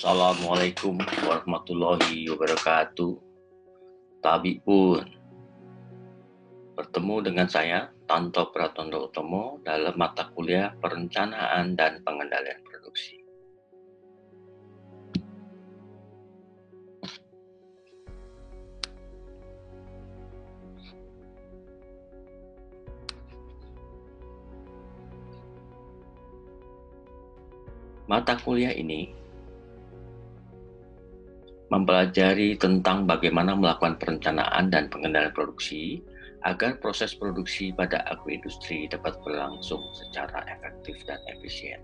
Assalamualaikum warahmatullahi wabarakatuh. Tabi pun bertemu dengan saya, Tanto Pratondo Utomo, dalam mata kuliah Perencanaan dan Pengendalian Produksi. Mata kuliah ini mempelajari tentang bagaimana melakukan perencanaan dan pengendalian produksi agar proses produksi pada agroindustri dapat berlangsung secara efektif dan efisien.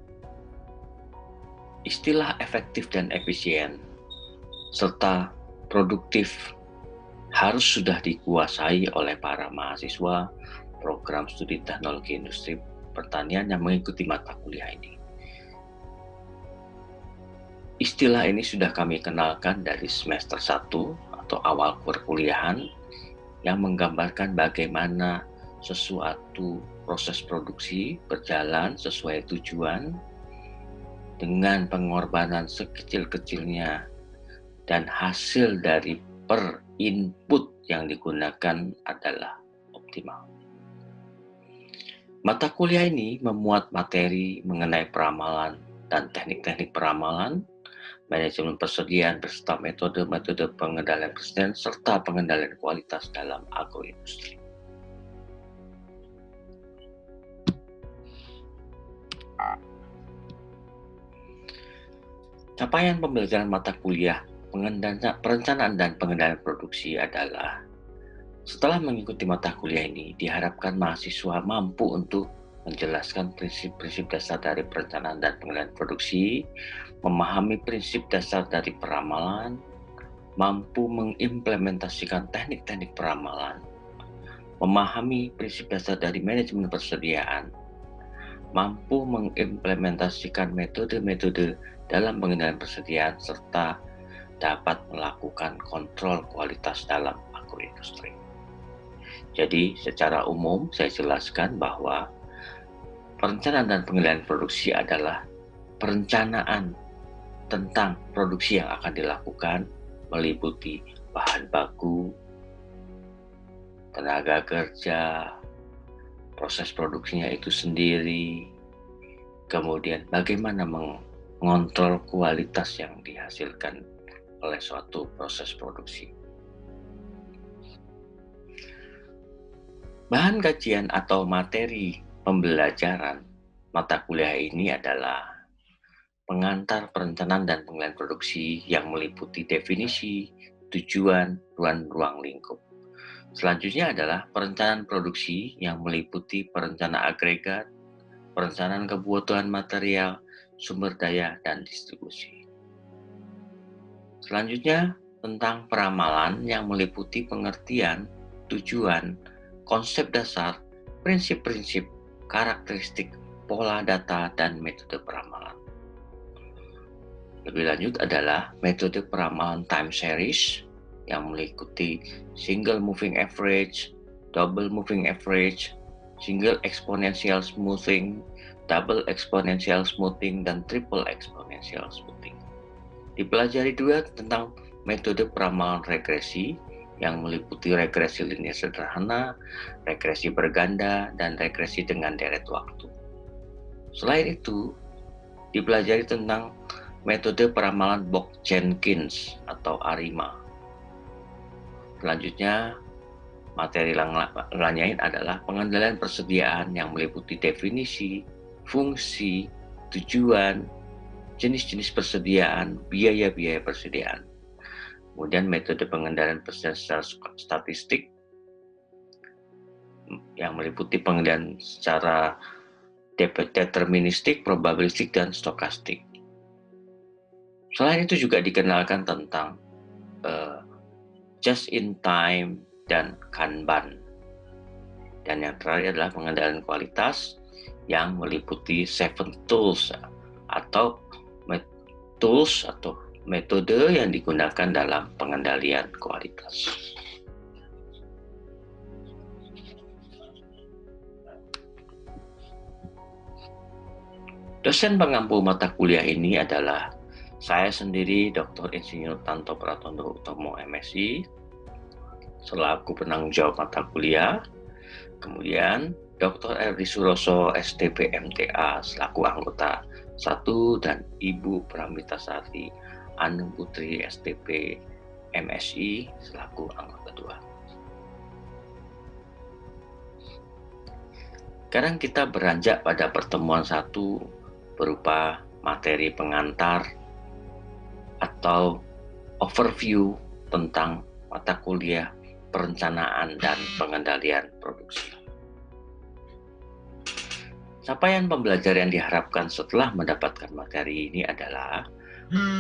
Istilah efektif dan efisien serta produktif harus sudah dikuasai oleh para mahasiswa program studi teknologi industri pertanian yang mengikuti mata kuliah ini. Istilah ini sudah kami kenalkan dari semester 1 atau awal perkuliahan yang menggambarkan bagaimana sesuatu proses produksi berjalan sesuai tujuan dengan pengorbanan sekecil-kecilnya dan hasil dari per input yang digunakan adalah optimal. Mata kuliah ini memuat materi mengenai peramalan dan teknik-teknik peramalan, manajemen persediaan beserta metode-metode pengendalian persediaan serta pengendalian kualitas dalam agroindustri. Capaian pembelajaran mata kuliah perencanaan dan pengendalian produksi adalah setelah mengikuti mata kuliah ini diharapkan mahasiswa mampu untuk menjelaskan prinsip-prinsip dasar dari perencanaan dan pengendalian produksi, memahami prinsip dasar dari peramalan, mampu mengimplementasikan teknik-teknik peramalan, memahami prinsip dasar dari manajemen persediaan, mampu mengimplementasikan metode-metode dalam pengendalian persediaan, serta dapat melakukan kontrol kualitas dalam agroindustri. Jadi, secara umum saya jelaskan bahwa perencanaan dan pengendalian produksi adalah perencanaan tentang produksi yang akan dilakukan meliputi bahan baku, tenaga kerja, proses produksinya itu sendiri, kemudian bagaimana mengontrol kualitas yang dihasilkan oleh suatu proses produksi. Bahan kajian atau materi pembelajaran mata kuliah ini adalah pengantar perencanaan dan pengendalian produksi yang meliputi definisi, tujuan, dan ruang lingkup. Selanjutnya adalah perencanaan produksi yang meliputi perencanaan agregat, perencanaan kebutuhan material, sumber daya, dan distribusi. Selanjutnya tentang peramalan yang meliputi pengertian, tujuan, konsep dasar, prinsip-prinsip, karakteristik, pola data, dan metode peramalan. Lebih lanjut adalah metode peramalan time series yang meliputi single moving average, double moving average, single exponential smoothing, double exponential smoothing, dan triple exponential smoothing. Dipelajari juga tentang metode peramalan regresi yang meliputi regresi linear sederhana, regresi berganda, dan regresi dengan deret waktu. Selain itu, dipelajari tentang metode peramalan Bock-Jenkins atau ARIMA. Selanjutnya, materi lain adalah pengendalian persediaan yang meliputi definisi, fungsi, tujuan, jenis-jenis persediaan, biaya-biaya persediaan. Kemudian metode pengendalian persediaan secara statistik yang meliputi pengendalian secara deterministik, probabilistik, dan stokastik. Selain itu juga dikenalkan tentang just in time dan Kanban. Dan yang terakhir adalah pengendalian kualitas yang meliputi 7 tools atau metode yang digunakan dalam pengendalian kualitas. Dosen pengampu mata kuliah ini adalah Saya sendiri Dr. Insinyur Tanto Pratondo Utomo MSI selaku penanggung jawab mata kuliah. Kemudian Dr. Erdi Suroso STP MTA selaku anggota 1 dan Ibu Pramitasari Anung Putri STP MSI selaku anggota 2. Sekarang kita beranjak pada pertemuan 1 berupa materi pengantar atau overview tentang mata kuliah perencanaan dan pengendalian produksi. Capaian pembelajaran yang diharapkan setelah mendapatkan materi ini adalah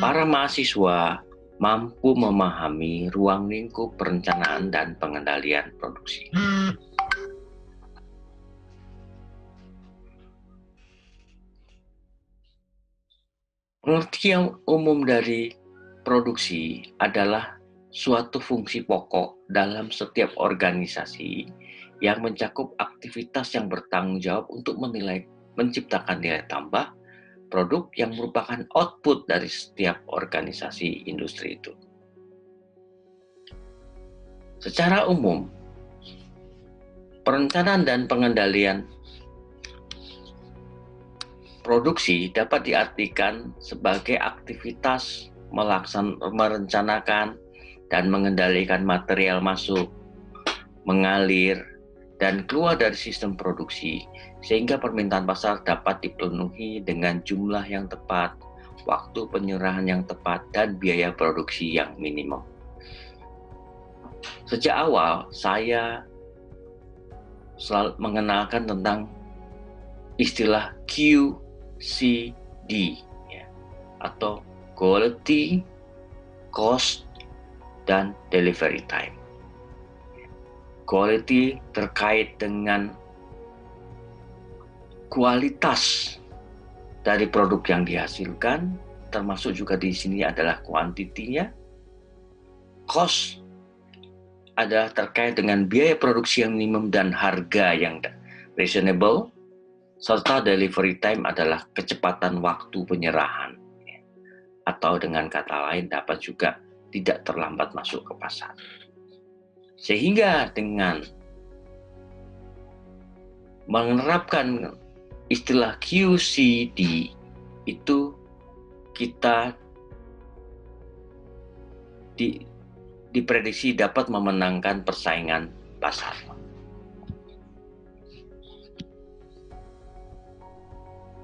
para mahasiswa mampu memahami ruang lingkup perencanaan dan pengendalian produksi. Pengertian umum dari produksi adalah suatu fungsi pokok dalam setiap organisasi yang mencakup aktivitas yang bertanggung jawab untuk menciptakan nilai tambah produk yang merupakan output dari setiap organisasi industri itu. Secara umum, perencanaan dan pengendalian produksi dapat diartikan sebagai aktivitas merencanakan dan mengendalikan material masuk, mengalir, dan keluar dari sistem produksi sehingga permintaan pasar dapat dipenuhi dengan jumlah yang tepat, waktu penyerahan yang tepat, dan biaya produksi yang minimum. Sejak awal saya selalu mengenalkan tentang istilah QCD ya, atau Quality, Cost, dan Delivery Time. Quality terkait dengan kualitas dari produk yang dihasilkan, termasuk juga di sini adalah kuantitinya. Cost adalah terkait dengan biaya produksi yang minimum dan harga yang reasonable, serta delivery time adalah kecepatan waktu penyerahan, atau dengan kata lain dapat juga tidak terlambat masuk ke pasar. Sehingga dengan menerapkan istilah QCD itu kita diprediksi dapat memenangkan persaingan pasar.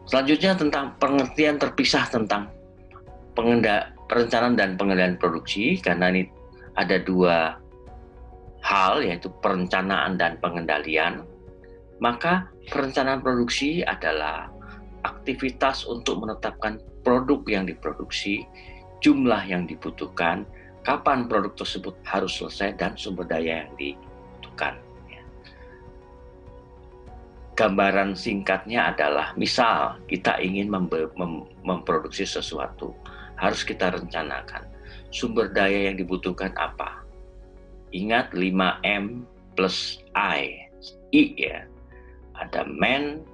Selanjutnya tentang pengertian terpisah tentang perencanaan dan pengendalian produksi, karena ini ada dua hal, yaitu perencanaan dan pengendalian. Maka perencanaan produksi adalah aktivitas untuk menetapkan produk yang diproduksi, jumlah yang dibutuhkan, kapan produk tersebut harus selesai, dan sumber daya yang dibutuhkan. Gambaran singkatnya adalah, misal kita ingin memproduksi sesuatu, harus kita rencanakan sumber daya yang dibutuhkan apa. Ingat 5M plus I ya. Ada man,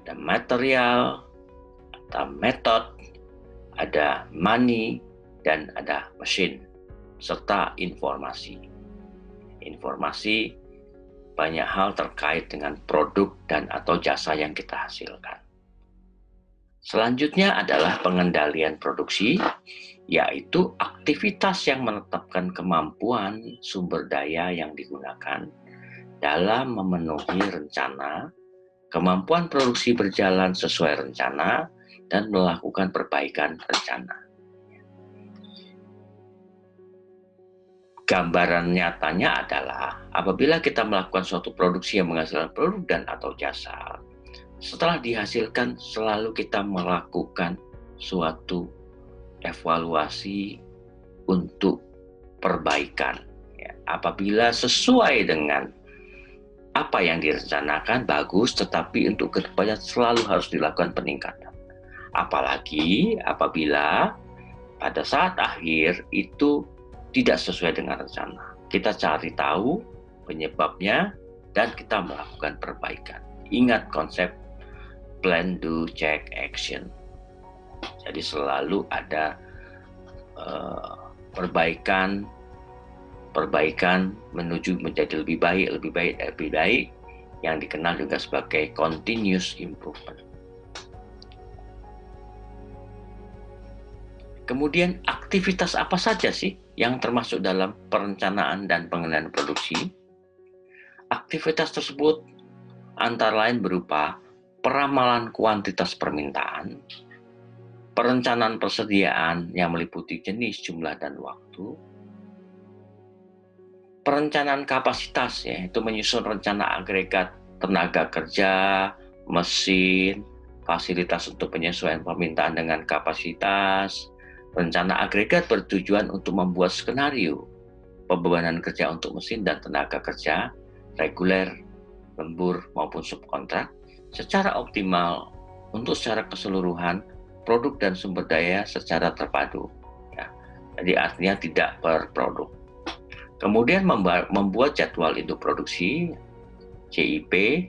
ada material, ada method, ada money, dan ada mesin, serta informasi. Informasi banyak hal terkait dengan produk dan atau jasa yang kita hasilkan. Selanjutnya adalah pengendalian produksi, yaitu aktivitas yang menetapkan kemampuan sumber daya yang digunakan dalam memenuhi rencana, kemampuan produksi berjalan sesuai rencana, dan melakukan perbaikan rencana. Gambaran nyatanya adalah apabila kita melakukan suatu produksi yang menghasilkan produk dan atau jasa, setelah dihasilkan selalu kita melakukan suatu evaluasi untuk perbaikan. Apabila sesuai dengan apa yang direncanakan bagus, tetapi untuk kedepannya selalu harus dilakukan peningkatan. Apalagi apabila pada saat akhir itu tidak sesuai dengan rencana. Kita cari tahu penyebabnya dan kita melakukan perbaikan. Ingat konsep plan, do, check, action. Jadi selalu ada perbaikan menuju menjadi lebih baik, yang dikenal juga sebagai continuous improvement. Kemudian aktivitas apa saja sih yang termasuk dalam perencanaan dan pengendalian produksi? Aktivitas tersebut antara lain berupa peramalan kuantitas permintaan, perencanaan persediaan yang meliputi jenis, jumlah, dan waktu, perencanaan kapasitas, yaitu menyusun rencana agregat tenaga kerja, mesin, fasilitas untuk penyesuaian permintaan dengan kapasitas. Rencana agregat bertujuan untuk membuat skenario pembebanan kerja untuk mesin dan tenaga kerja, reguler, lembur, maupun subkontrak, secara optimal untuk secara keseluruhan produk dan sumber daya secara terpadu. Ya. Jadi artinya tidak per produk. Kemudian membuat jadwal induk produksi, JIP,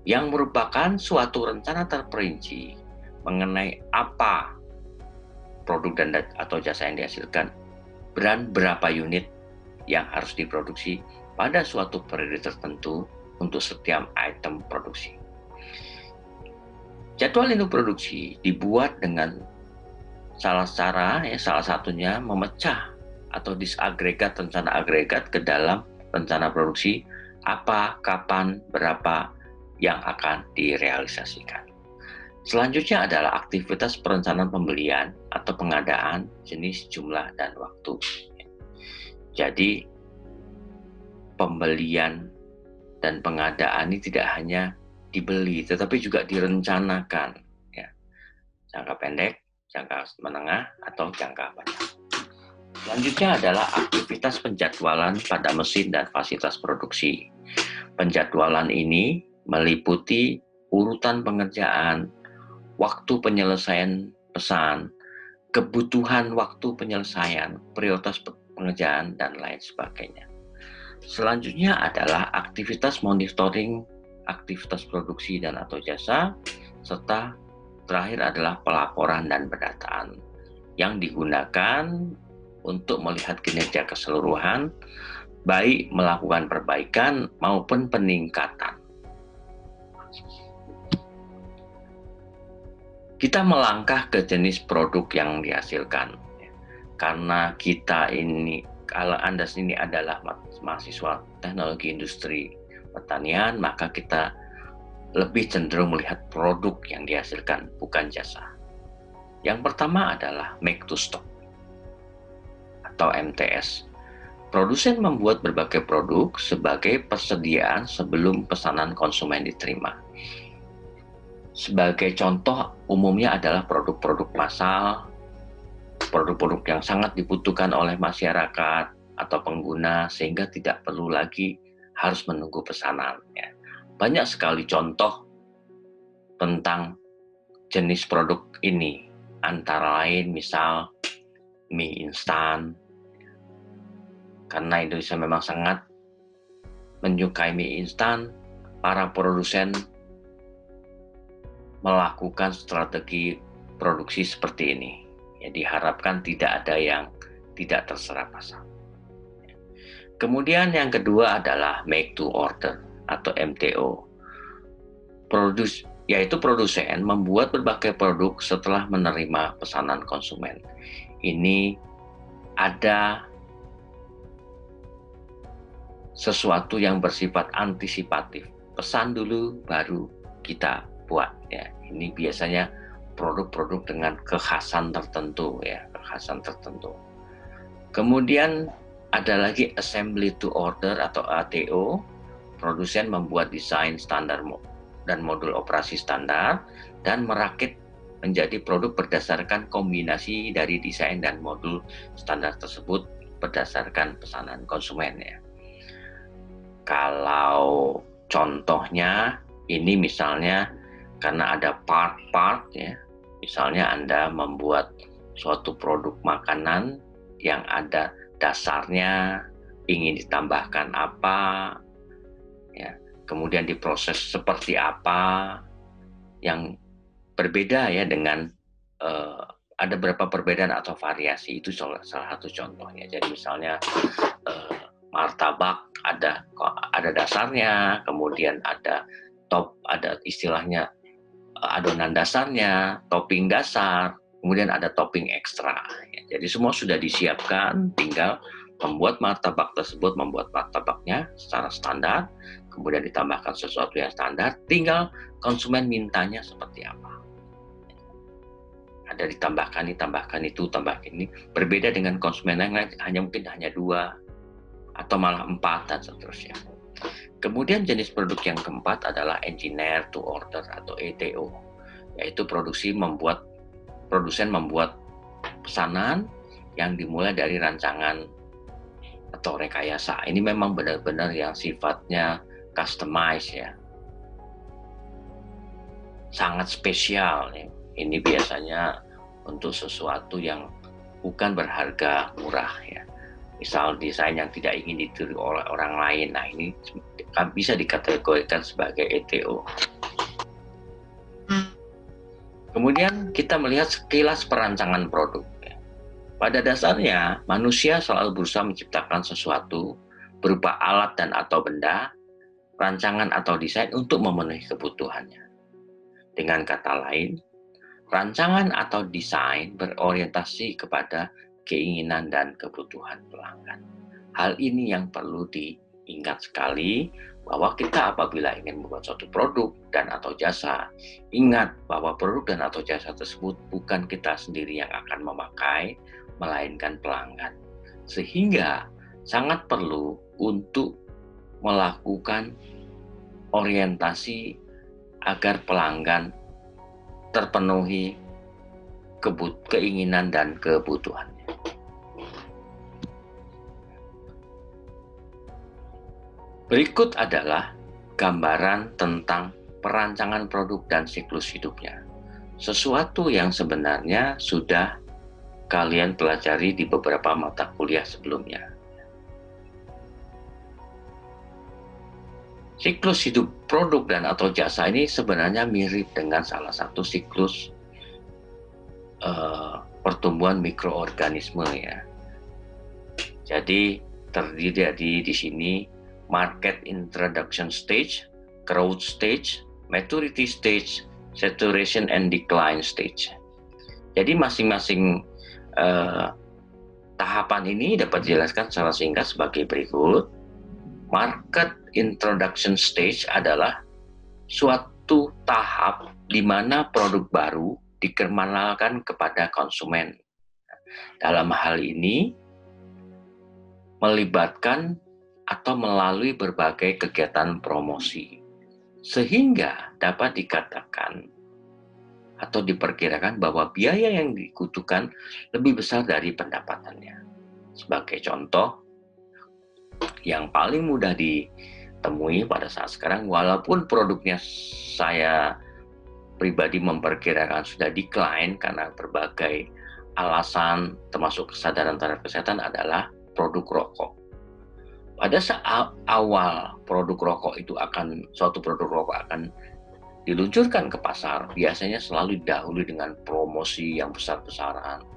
yang merupakan suatu rencana terperinci mengenai apa produk dan atau jasa yang dihasilkan, dan berapa unit yang harus diproduksi pada suatu periode tertentu untuk setiap item produksi. Jadwal induk produksi dibuat dengan salah satunya memecah atau disagregat rencana agregat ke dalam rencana produksi apa, kapan, berapa yang akan direalisasikan. Selanjutnya adalah aktivitas perencanaan pembelian atau pengadaan, jenis, jumlah, dan waktu. Jadi pembelian dan pengadaan ini tidak hanya dibeli, tetapi juga direncanakan, ya, jangka pendek, jangka menengah, atau jangka panjang. Selanjutnya adalah aktivitas penjadwalan pada mesin dan fasilitas produksi. Penjadwalan ini meliputi urutan pengerjaan, waktu penyelesaian pesan, kebutuhan waktu penyelesaian, prioritas pengerjaan, dan lain sebagainya. Selanjutnya adalah aktivitas monitoring aktivitas produksi dan atau jasa, serta terakhir adalah pelaporan dan pendataan yang digunakan untuk melihat kinerja keseluruhan, baik melakukan perbaikan maupun peningkatan. Kita melangkah ke jenis produk yang dihasilkan. Karena kita ini, kalau Anda ini adalah mahasiswa teknologi industri pertanian, maka kita lebih cenderung melihat produk yang dihasilkan, bukan jasa. Yang pertama adalah make to stock atau MTS. Produsen membuat berbagai produk sebagai persediaan sebelum pesanan konsumen diterima. Sebagai contoh, umumnya adalah produk-produk massal, produk-produk yang sangat dibutuhkan oleh masyarakat atau pengguna, sehingga tidak perlu lagi harus menunggu pesanan. Ya. Banyak sekali contoh tentang jenis produk ini, antara lain misal mie instan. Karena Indonesia memang sangat menyukai mie instan, para produsen melakukan strategi produksi seperti ini. Ya, diharapkan tidak ada yang tidak terserap pasar. Kemudian yang kedua adalah make to order atau MTO. Yaitu produsen membuat berbagai produk setelah menerima pesanan konsumen. Ini ada sesuatu yang bersifat antisipatif. Pesan dulu baru kita buat, ya. Ini biasanya produk-produk dengan kekhasan tertentu, ya, kekhasan tertentu. Kemudian ada lagi assembly to order atau ATO. Produsen membuat desain standar dan modul operasi standar dan merakit menjadi produk berdasarkan kombinasi dari desain dan modul standar tersebut berdasarkan pesanan konsumen, ya. Kalau contohnya ini misalnya karena ada part-part, ya. Misalnya Anda membuat suatu produk makanan yang ada dasarnya, ingin ditambahkan apa, ya. Kemudian diproses seperti apa yang berbeda, ya, dengan ada beberapa perbedaan atau variasi, itu salah satu contohnya. Jadi misalnya martabak ada dasarnya, kemudian ada istilahnya adonan dasarnya, topping dasar, kemudian ada topping ekstra. Jadi semua sudah disiapkan, tinggal membuat martabaknya secara standar, kemudian ditambahkan sesuatu yang standar, tinggal konsumen mintanya seperti apa. Ada ditambahkan itu, tambahkan ini. Berbeda dengan konsumen yang lain, mungkin hanya 2 atau malah 4 dan seterusnya. Kemudian jenis produk yang keempat adalah engineer to order atau ETO, yaitu produsen membuat pesanan yang dimulai dari rancangan atau rekayasa. Ini memang benar-benar yang sifatnya customize ya, sangat spesial ya. Ini biasanya untuk sesuatu yang bukan berharga murah ya. Misal desain yang tidak ingin ditiru oleh orang lain. Nah, ini bisa dikategorikan sebagai ETO. Kemudian kita melihat sekilas perancangan produk. Pada dasarnya, manusia selalu berusaha menciptakan sesuatu berupa alat dan atau benda, rancangan atau desain untuk memenuhi kebutuhannya. Dengan kata lain, rancangan atau desain berorientasi kepada keinginan dan kebutuhan pelanggan. Hal ini yang perlu diingat sekali, bahwa kita apabila ingin membuat suatu produk dan atau jasa, ingat bahwa produk dan atau jasa tersebut bukan kita sendiri yang akan memakai, melainkan pelanggan. Sehingga sangat perlu untuk melakukan orientasi agar pelanggan terpenuhi keinginan dan kebutuhannya. Berikut adalah gambaran tentang perancangan produk dan siklus hidupnya. Sesuatu yang sebenarnya sudah kalian pelajari di beberapa mata kuliah sebelumnya. Siklus hidup produk dan atau jasa ini sebenarnya mirip dengan salah satu siklus pertumbuhan mikroorganisme ya. Jadi terdiri di sini market introduction stage, growth stage, maturity stage, saturation and decline stage. Jadi masing-masing tahapan ini dapat dijelaskan secara singkat sebagai berikut. Market introduction stage adalah suatu tahap di mana produk baru dikenalkan kepada konsumen. Dalam hal ini melibatkan atau melalui berbagai kegiatan promosi, sehingga dapat dikatakan atau diperkirakan bahwa biaya yang dibutuhkan lebih besar dari pendapatannya. Sebagai contoh, yang paling mudah ditemui pada saat sekarang, walaupun produknya saya pribadi memperkirakan sudah decline karena berbagai alasan termasuk kesadaran terhadap kesehatan, adalah produk rokok. Pada saat awal suatu produk rokok akan diluncurkan ke pasar, biasanya selalu didahului dengan promosi yang besar-besaran,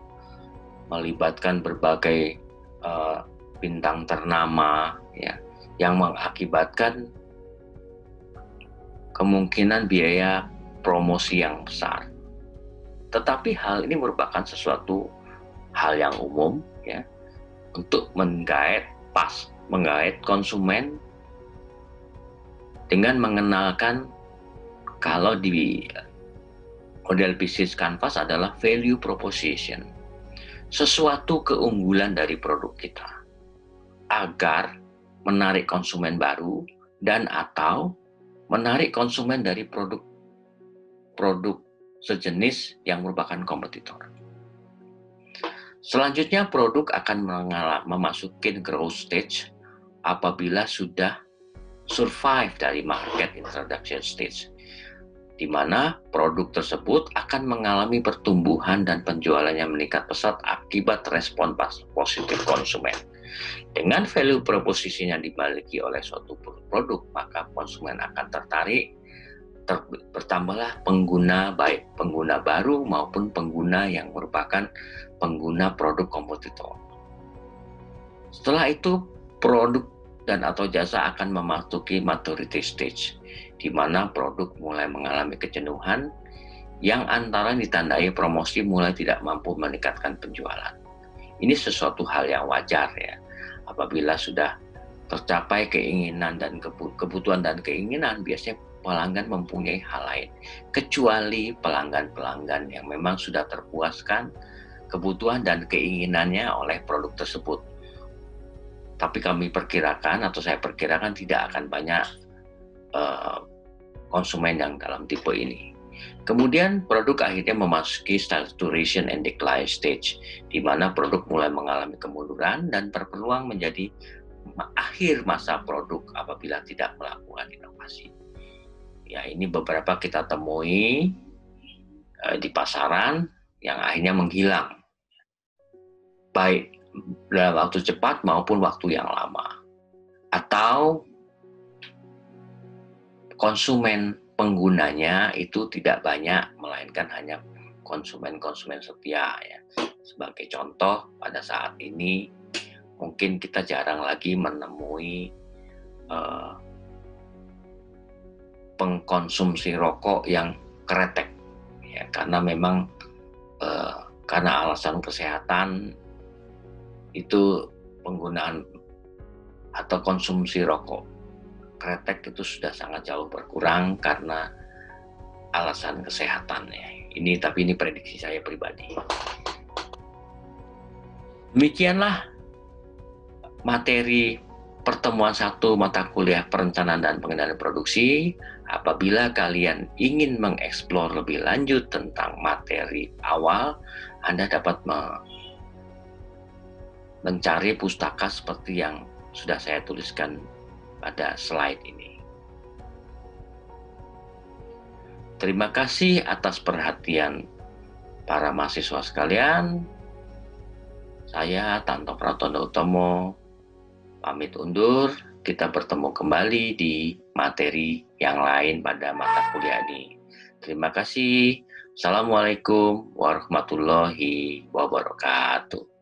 melibatkan berbagai bintang ternama ya, yang mengakibatkan kemungkinan biaya promosi yang besar. Tetapi hal ini merupakan sesuatu hal yang umum ya, untuk menggait konsumen dengan mengenalkan, kalau di model bisnis Canvas adalah value proposition, sesuatu keunggulan dari produk kita agar menarik konsumen baru dan atau menarik konsumen dari produk sejenis yang merupakan kompetitor. Selanjutnya produk akan memasuki growth stage apabila sudah survive dari market introduction stage, di mana produk tersebut akan mengalami pertumbuhan dan penjualannya meningkat pesat akibat respon positif konsumen. Dengan value proposition yang dimiliki oleh suatu produk, maka konsumen akan tertarik bertambahlah pengguna, baik pengguna baru maupun pengguna yang merupakan pengguna produk kompetitor. Setelah itu, produk dan atau jasa akan memasuki maturity stage, di mana produk mulai mengalami kejenuhan yang antara ditandai promosi mulai tidak mampu meningkatkan penjualan. Ini sesuatu hal yang wajar ya, apabila sudah tercapai keinginan dan kebutuhan dan keinginan, biasanya pelanggan mempunyai hal lain, kecuali pelanggan-pelanggan yang memang sudah terpuaskan kebutuhan dan keinginannya oleh produk tersebut. Tapi kami perkirakan atau saya perkirakan tidak akan banyak konsumen yang dalam tipe ini. Kemudian produk akhirnya memasuki saturation and decline stage, di mana produk mulai mengalami kemunduran dan berpeluang menjadi akhir masa produk apabila tidak melakukan inovasi. Ya, ini beberapa kita temui di pasaran yang akhirnya menghilang, baik dalam waktu cepat maupun waktu yang lama. Atau konsumen penggunanya itu tidak banyak, melainkan hanya konsumen-konsumen setia ya. Sebagai contoh, pada saat ini mungkin kita jarang lagi menemui pengkonsumsi rokok yang kretek ya, karena memang karena alasan kesehatan itu penggunaan atau konsumsi rokok kretek itu sudah sangat jauh berkurang karena alasan kesehatan ya. Tapi ini prediksi saya pribadi. Demikianlah materi pertemuan 1 mata kuliah perencanaan dan pengendalian produksi. Apabila kalian ingin mengeksplor lebih lanjut tentang materi awal, Anda dapat mencari pustaka seperti yang sudah saya tuliskan pada slide ini. Terima kasih atas perhatian para mahasiswa sekalian. Saya Tanto Pratondo Utomo pamit undur. Kita bertemu kembali di materi yang lain pada mata kuliah ini. Terima kasih. Assalamualaikum warahmatullahi wabarakatuh.